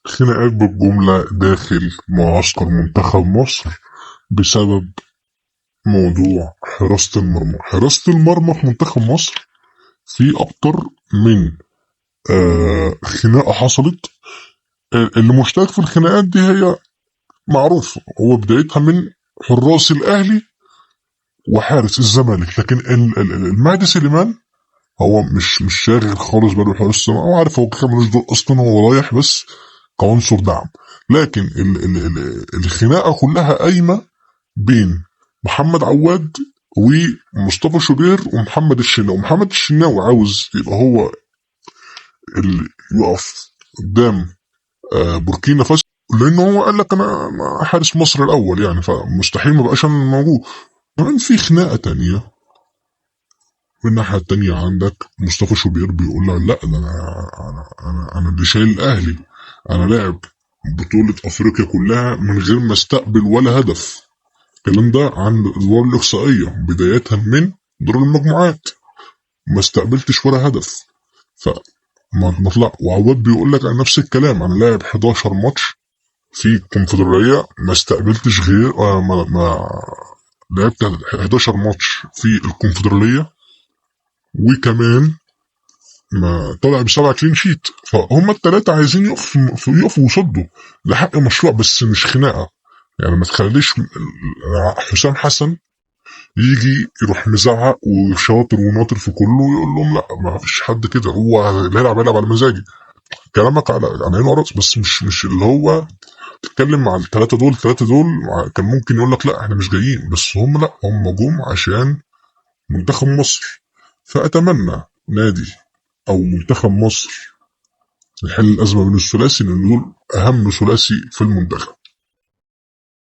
خناقات بالجملة داخل معسكر منتخب مصر بسبب موضوع حراسة المرمى. حراسة المرمى في منتخب مصر في أكتر من خناقة حصلت. اللي مشترك في الخناقات دي هي معروفة، هو بدايتها من حراس الأهلي وحارس الزمالك. لكن المهدي سليمان هو مش شاغل خالص باله حارس الزمالك، هو عارف هو كده ملوش دور أصلا، هو رايح بس كعنصر دعم. لكن الخناقة كلها قايمة بين محمد عواد ومصطفى شوبير ومحمد الشناوي. محمد الشناوي عاوز يبقى هو اللي يقف قدام بوركينا فاسو، لان هو قال لك انا حارس مصر الاول يعني، فمستحيل ما بقاش انا موجود. كمان في خناقه تانية من الناحيه التانية، عندك مصطفى شوبير بيقول له لا ده انا اللي شايل الاهلي، انا لاعب بطوله افريقيا كلها من غير ما استقبل ولا هدف. الكلام ده عن الادوار الاقصائيه بدايه من دور المجموعات، ما استقبلتش ولا هدف. ما طلع. وعواد بيقول لك انا نفس الكلام، انا لاعب 11 ماتش في الكونفدراليه ما استقبلتش غير ما لعبت 11 ماتش في الكونفدراليه، وكمان ما طلع بسبعة كلين شيت. فهم الثلاثه عايزين يقفوا ويصدوا. ده حق مشروع بس مش خناقه. يعني ما تخليش حسام حسن يجي يروح مزعق وشاطر وناطر في كله ويقول لهم لا ما فيش حد كده، هو اللي يلعب على مزاجي. كلامك على عينه وراس، بس مش اللي هو تتكلم مع الثلاثه دول كان ممكن يقول لك لا احنا مش جايين، بس هم لا، هم جم عشان منتخب مصر. فاتمنى نادي او منتخب مصر يحل الازمه بين الثلاثي، لان دول اهم ثلاثي في المنتخب.